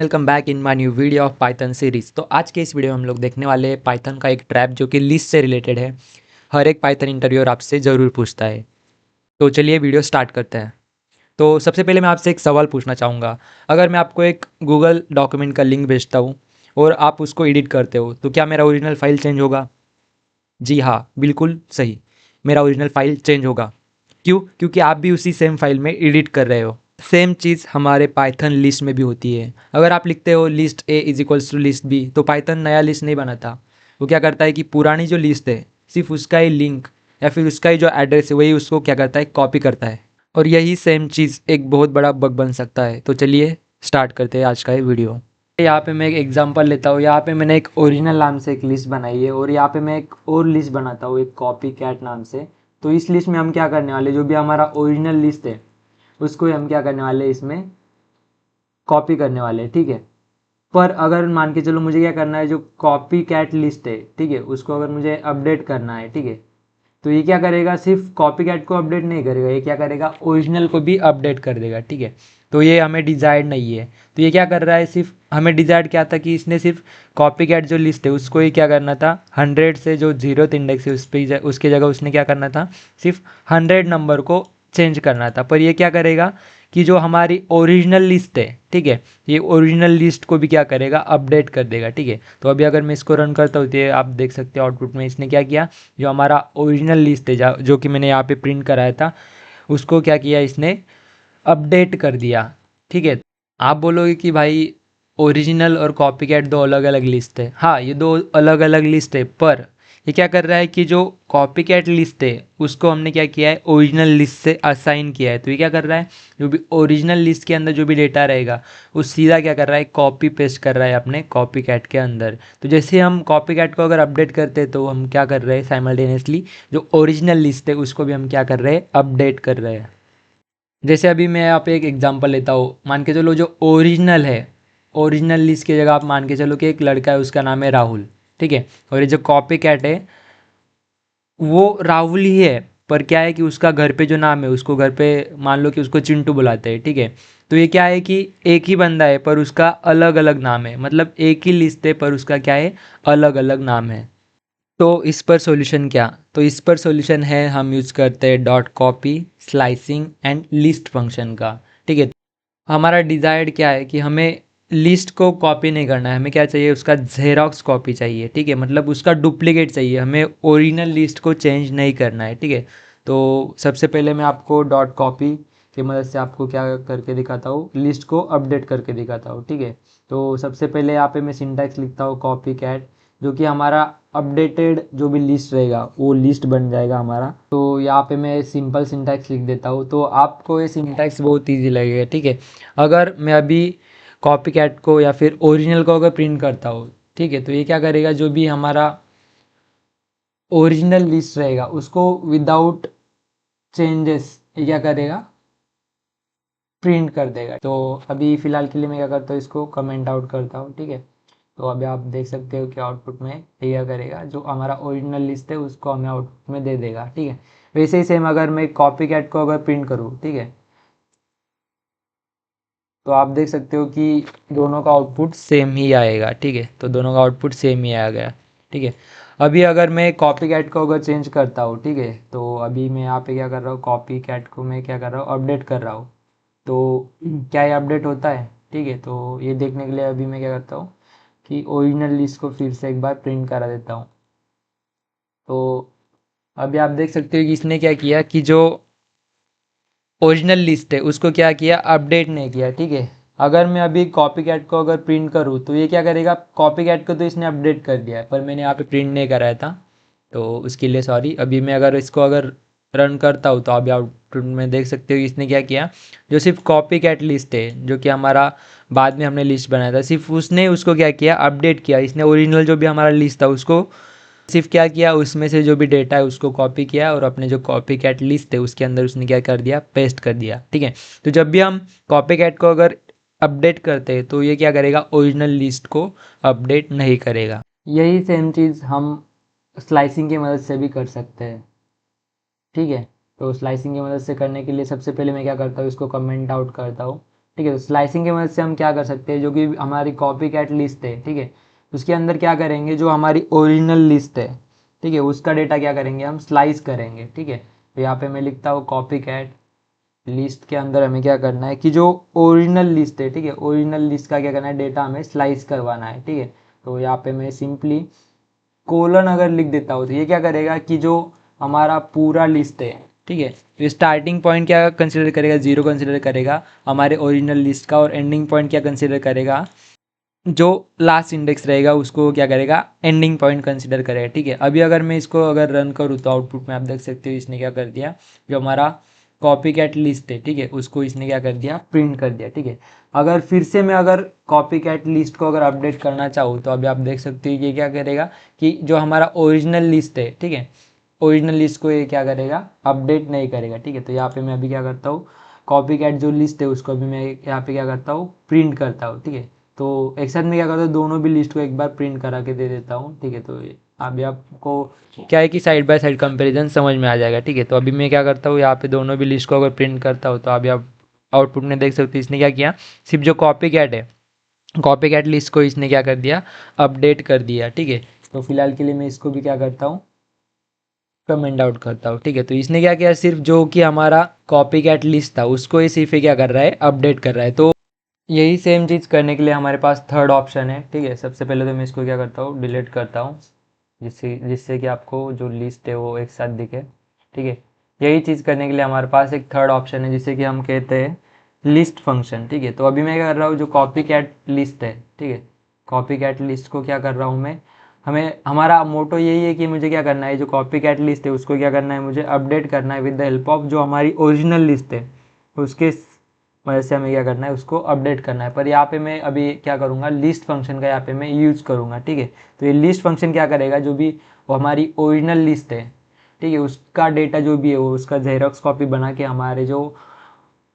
Welcome back in my new video of Python series. तो आज के इस वीडियो में हम लोग देखने वाले हैं पाइथन का एक ट्रैप जो कि लिस्ट से रिलेटेड है। हर एक पाइथन इंटरव्यूअर आपसे ज़रूर पूछता है। तो चलिए वीडियो स्टार्ट करते हैं। तो सबसे पहले मैं आपसे एक सवाल पूछना चाहूँगा। अगर मैं आपको एक गूगल डॉक्यूमेंट का लिंक भेजता हूँ और आप उसको एडिट करते हो तो क्या मेरा ओरिजिनल फाइल चेंज होगा? जी हाँ, बिल्कुल सही, मेरा ओरिजिनल फाइल चेंज होगा। क्यों? क्योंकि आप भी उसी सेम फाइल में एडिट कर रहे हो। सेम चीज़ हमारे पाइथन लिस्ट में भी होती है। अगर आप लिखते हो list A is equals to list B, तो पाइथन नया लिस्ट नहीं बनाता। वो क्या करता है कि पुरानी जो लिस्ट है सिर्फ उसका ही लिंक या फिर उसका ही जो एड्रेस है वही उसको क्या करता है, कॉपी करता है। और यही सेम चीज़ एक बहुत बड़ा बग बन सकता है। तो चलिए स्टार्ट करते हैं आज का ये वीडियो। यहाँ पे मैं एक एग्जांपल लेता हूँ। यहाँ पे मैंने एक ओरिजिनल नाम से एक लिस्ट बनाई है और यहाँ पे मैं एक और लिस्ट बनाता हूँ एक कॉपी कैट नाम से। तो इस लिस्ट में हम क्या करने वाले, जो भी हमारा ओरिजिनल लिस्ट है उसको हम क्या करने वाले, इसमें कॉपी करने वाले, ठीक है। पर अगर मान के चलो मुझे क्या करना है, जो कॉपी कैट लिस्ट है, ठीक है, उसको अगर मुझे अपडेट करना है, ठीक है, तो ये क्या करेगा, सिर्फ कॉपी कैट को अपडेट नहीं करेगा, ये क्या करेगा, ओरिजिनल को भी अपडेट कर देगा, ठीक है। तो ये हमें डिजायर्ड नहीं है। तो ये क्या कर रहा है, सिर्फ हमें डिजायर्ड क्या था कि इसने सिर्फ कॉपी कैट जो लिस्ट है उसको ही क्या करना था, 100 से जो 0th इंडेक्स है उस पर उसके जगह उसने क्या करना था, सिर्फ 100 नंबर को चेंज करना था। पर ये क्या करेगा कि जो हमारी ओरिजिनल लिस्ट है, ठीक है, ये ओरिजिनल लिस्ट को भी क्या करेगा, अपडेट कर देगा, ठीक है। तो अभी अगर मैं इसको रन करता हूँ तो ये आप देख सकते हो आउटपुट में इसने क्या किया, जो हमारा ओरिजिनल लिस्ट है जो कि मैंने यहाँ पे प्रिंट कराया था उसको क्या किया, इसने अपडेट कर दिया, ठीक है। आप बोलोगे कि भाई ओरिजिनल और कॉपी कैट दो अलग अलग लिस्ट है। हाँ, ये दो अलग अलग लिस्ट है, पर ये क्या कर रहा है कि जो कॉपी कैट लिस्ट है उसको हमने क्या किया है, ओरिजिनल लिस्ट से असाइन किया है। तो ये क्या कर रहा है, जो भी ओरिजिनल लिस्ट के अंदर जो भी डेटा रहेगा वो सीधा क्या कर रहा है, कॉपी पेस्ट कर रहा है अपने कॉपी कैट के अंदर। तो जैसे हम कॉपी कैट को अगर अपडेट करते हैं तो हम क्या कर रहे हैं, साइमल्टेनियसली जो ओरिजिनल लिस्ट है उसको भी हम क्या कर रहे हैं, अपडेट कर रहे हैं। जैसे अभी मैं यहाँ पे एक एग्जांपल लेता हूँ। मान के चलो जो ओरिजिनल है, ओरिजिनल लिस्ट की जगह आप मान के चलो कि एक लड़का है उसका नाम है राहुल, ठीक है। और ये जो कॉपी कैट है वो राहुल ही है, पर क्या है कि उसका घर पे जो नाम है उसको घर पे मान लो कि उसको चिंटू बुलाते हैं, ठीक है। तो ये क्या है कि एक ही बंदा है पर उसका अलग अलग नाम है, मतलब एक ही लिस्ट है पर उसका क्या है, अलग अलग नाम है। तो इस पर सॉल्यूशन क्या, तो इस पर सॉल्यूशन है, हम यूज करते हैं dot copy slicing and list function का, ठीक है। हमारा डिज़ायर्ड क्या है कि हमें लिस्ट को कॉपी नहीं करना है, हमें क्या चाहिए, उसका जेरोक्स कॉपी चाहिए, ठीक है, मतलब उसका डुप्लीकेट चाहिए, हमें ओरिजिनल लिस्ट को चेंज नहीं करना है, ठीक है। तो सबसे पहले मैं आपको डॉट कॉपी की मदद से आपको क्या करके दिखाता हूँ, लिस्ट को अपडेट करके दिखाता हूँ, ठीक है। तो सबसे पहले यहाँ पे मैं सिंटैक्स लिखता हूँ कॉपी कैट, जो कि हमारा अपडेटेड जो भी लिस्ट रहेगा वो लिस्ट बन जाएगा हमारा। तो यहाँ पे मैं सिंपल सिंटैक्स लिख देता हूँ, तो आपको ये सिंटैक्स बहुत इजी लगेगा, ठीक है। अगर मैं अभी कॉपी कैट को या फिर ओरिजिनल को अगर प्रिंट करता हूँ, ठीक है, तो ये क्या करेगा, जो भी हमारा ओरिजिनल लिस्ट रहेगा उसको विदाउट चेंजेस ये क्या करेगा, प्रिंट कर देगा। तो अभी फ़िलहाल के लिए मैं क्या करता हूँ, इसको कमेंट आउट करता हूँ, ठीक है। तो अभी आप देख सकते हो कि आउटपुट में ये क्या करेगा, जो हमारा ओरिजिनल लिस्ट है उसको हमें आउटपुट में दे देगा, ठीक है। वैसे ही सेम अगर मैं कॉपी कैट को अगर प्रिंट करूँ, ठीक है, तो आप देख सकते हो कि दोनों का आउटपुट सेम ही आएगा, ठीक है। तो दोनों का आउटपुट सेम ही आ गया, ठीक है। अभी अगर मैं कॉपी कैट को अगर चेंज करता हूँ, ठीक है, तो अभी मैं यहाँ पे क्या कर रहा हूँ, कॉपी कैट को मैं क्या कर रहा हूँ, अपडेट कर रहा हूँ। तो क्या ये अपडेट होता है, ठीक है। तो ये देखने के लिए अभी मैं क्या करता हूँ कि ओरिजिनल लिस्ट को फिर से एक बार प्रिंट करा देता हूँ। तो अभी आप देख सकते हो कि इसने क्या किया कि जो ओरिजिनल लिस्ट है उसको क्या किया, अपडेट नहीं किया, ठीक है। अगर मैं अभी कॉपी कैट को अगर प्रिंट करूँ तो ये क्या करेगा, कॉपी कैट को तो इसने अपडेट कर दिया है पर मैंने यहाँ पे प्रिंट नहीं कराया था, तो उसके लिए सॉरी। अभी मैं अगर इसको अगर रन करता हूँ तो अभी आउटपुट में देख सकते हो कि इसने क्या किया, जो सिर्फ कॉपी कैट लिस्ट है जो कि हमारा बाद में हमने लिस्ट बनाया था, सिर्फ उसने उसको क्या किया, अपडेट किया। इसने ओरिजिनल जो भी हमारा लिस्ट था उसको सिर्फ क्या किया, उसमें से जो भी डेटा है उसको कॉपी किया और अपने जो कॉपी कैट लिस्ट है उसके अंदर उसने क्या कर दिया, पेस्ट कर दिया, ठीक है। तो जब भी हम कॉपी कैट को अगर अपडेट करते हैं तो ये क्या करेगा, ओरिजिनल लिस्ट को अपडेट नहीं करेगा। यही सेम चीज़ हम स्लाइसिंग की मदद से भी कर सकते हैं, ठीक है। तो स्लाइसिंग की मदद से करने के लिए सबसे पहले मैं क्या करता हूँ, इसको कमेंट आउट करता हूँ, ठीक है। तो स्लाइसिंग की मदद से हम क्या कर सकते हैं, जो कि हमारी कॉपी कैट लिस्ट है, ठीक है, उसके अंदर क्या करेंगे, जो हमारी ओरिजिनल लिस्ट है, ठीक है, उसका डेटा क्या करेंगे, हम स्लाइस करेंगे। ठीक है, तो यहाँ पे मैं लिखता हूँ कॉपी कैट लिस्ट के अंदर हमें क्या करना है कि जो ओरिजिनल लिस्ट है, ठीक है, ओरिजिनल लिस्ट का क्या करना है, डेटा हमें स्लाइस करवाना है। ठीक है, तो यहाँ पे मैं सिंपली कोलन अगर लिख देता हूँ तो ये क्या करेगा कि जो हमारा पूरा लिस्ट है, ठीक है, तो स्टार्टिंग पॉइंट क्या कंसिडर करेगा, 0 कंसिडर करेगा हमारे ओरिजिनल लिस्ट का, और एंडिंग पॉइंट क्या कंसिडर करेगा, जो लास्ट इंडेक्स रहेगा उसको क्या करेगा, एंडिंग पॉइंट कंसिडर करेगा। ठीक है, अभी अगर मैं इसको अगर रन करूँ तो आउटपुट में आप देख सकते हो इसने क्या कर दिया, जो हमारा कॉपी कैट लिस्ट है, ठीक है, उसको इसने क्या कर दिया, प्रिंट कर दिया। ठीक है, अगर फिर से मैं अगर कॉपी कैट लिस्ट को अगर अपडेट करना चाहूँ तो अभी आप देख सकते हो ये क्या करेगा कि जो हमारा ओरिजिनल लिस्ट है, ठीक है, ओरिजिनल लिस्ट को ये क्या करेगा, अपडेट नहीं करेगा। ठीक है, तो यहाँ पे मैं अभी क्या करता हूँ, कॉपी कैट जो लिस्ट है उसको अभी मैं यहाँ पे क्या करता हूँ, प्रिंट करता हूँ। ठीक है, तो एक साथ में क्या करता हूँ, दोनों भी लिस्ट को एक बार प्रिंट करा के दे देता हूँ। ठीक है, तो अभी आपको क्या है कि साइड बाय साइड कंपैरिजन समझ में आ जाएगा। ठीक है, तो अभी मैं क्या करता हूँ, यहाँ पे दोनों भी लिस्ट को अगर प्रिंट करता हूँ तो अभी आप आउटपुट में देख सकते हो इसने क्या किया, सिर्फ जो कॉपी कैट है, कॉपी कैट लिस्ट को इसने क्या कर दिया, अपडेट कर दिया। ठीक है, तो फिलहाल के लिए मैं इसको भी क्या करता हूँ, कमेंट आउट करता हूँ। ठीक है, तो इसने क्या किया, सिर्फ जो कि हमारा कॉपी कैट लिस्ट था उसको ही सिर्फ ये क्या कर रहा है, अपडेट कर रहा है। तो यही सेम चीज़ करने के लिए हमारे पास थर्ड ऑप्शन है। ठीक है, सबसे पहले तो मैं इसको क्या करता हूँ, डिलीट करता हूँ, जिससे जिससे कि आपको जो लिस्ट है वो एक साथ दिखे। ठीक है, यही चीज़ करने के लिए हमारे पास एक थर्ड ऑप्शन है जिसे कि हम कहते हैं लिस्ट फंक्शन। ठीक है, तो अभी मैं क्या कर रहा हूँ, जो कॉपी कैट लिस्ट है, ठीक है, कॉपी कैट लिस्ट को क्या कर रहा हूँ मैं, हमें हमारा मोटो यही है कि मुझे क्या करना है, जो कॉपी कैट लिस्ट है उसको क्या करना है, मुझे अपडेट करना है विद द हेल्प ऑफ जो हमारी ओरिजिनल लिस्ट है उसके वजह से हमें क्या करना है, उसको अपडेट करना है। पर यहाँ पे मैं अभी क्या करूँगा, लिस्ट फंक्शन का यहाँ पे मैं यूज़ करूँगा। ठीक है, तो ये लिस्ट फंक्शन क्या करेगा, जो भी वो हमारी ओरिजिनल लिस्ट है, ठीक है, उसका डेटा जो भी है वो उसका जेरोक्स कॉपी बना के हमारे जो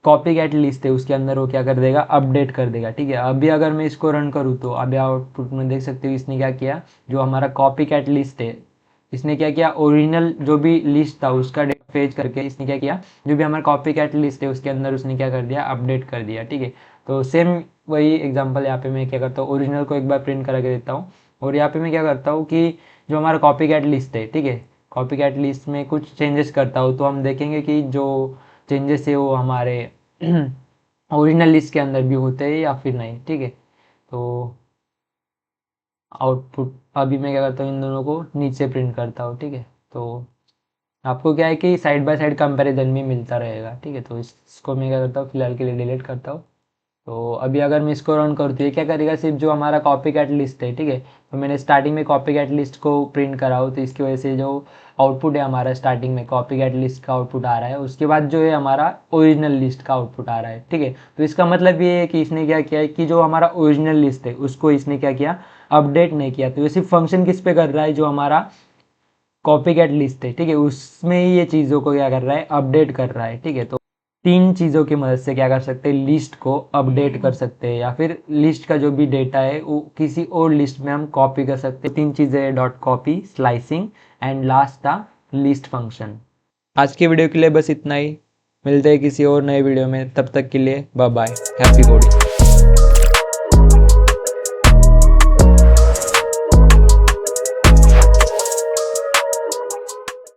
कॉपी कैट लिस्ट है उसके अंदर वो क्या कर देगा, अपडेट कर देगा। ठीक है, अभी अगर मैं इसको रन करूँ तो अभी आउटपुट में देख सकते हो इसने क्या किया, जो हमारा कॉपी कैट लिस्ट है इसने क्या किया, ओरिजिनल जो भी लिस्ट था उसका डेटा फेच करके इसने क्या किया, जो भी हमारा कॉपी कैट लिस्ट है उसके अंदर उसने क्या कर दिया, अपडेट कर दिया। ठीक है, तो सेम वही एग्जांपल यहाँ पे मैं क्या करता हूँ, ओरिजिनल को एक बार प्रिंट करा के देता हूँ, और यहाँ पे मैं क्या करता हूँ कि जो हमारा कॉपी कैट लिस्ट है, ठीक है, कॉपी कैट लिस्ट में कुछ चेंजेस करता हूँ तो हम देखेंगे कि जो चेंजेस है वो हमारे ओरिजिनल लिस्ट के अंदर भी होते हैं या फिर नहीं। ठीक है, तो आउटपुट अभी मैं क्या करता हूँ, इन दोनों को नीचे प्रिंट करता हूँ। ठीक है, तो आपको क्या है कि साइड बाय साइड कंपैरिजन भी मिलता रहेगा। ठीक है, तो इसको मैं क्या करता हूँ, फिलहाल के लिए डिलीट करता हूँ। तो अभी अगर मैं इसको रन करूँ तो ये क्या करेगा, सिर्फ जो हमारा कॉपी कैट लिस्ट है, ठीक है, तो मैंने स्टार्टिंग में कॉपी कैट लिस्ट को प्रिंट करा हो तो इसकी वजह से जो आउटपुट है हमारा स्टार्टिंग में कॉपी कैट लिस्ट का आउटपुट आ रहा है, उसके बाद जो है हमारा ओरिजिनल लिस्ट का आउटपुट आ रहा है। ठीक है, तो इसका मतलब ये है कि इसने क्या किया है कि जो हमारा ओरिजिनल लिस्ट है उसको इसने क्या किया, अपडेट नहीं किया। तो ये सिर्फ फंक्शन किस पे कर रहा है, जो हमारा कॉपी कैट लिस्ट है, ठीक है, उसमें ही ये चीज़ों को क्या कर रहा है, अपडेट कर रहा है। ठीक है, तो तीन चीज़ों की मदद से क्या कर सकते हैं, लिस्ट को अपडेट कर सकते हैं, या फिर लिस्ट का जो भी डेटा है वो किसी और लिस्ट में हम कॉपी कर सकते हैं। तीन चीज़ें, dot copy, slicing and last था लिस्ट फंक्शन। आज के वीडियो के लिए बस इतना ही, मिलते हैं किसी और नए वीडियो में, तब तक के लिए बाय बाय, हैप्पी कोडिंग।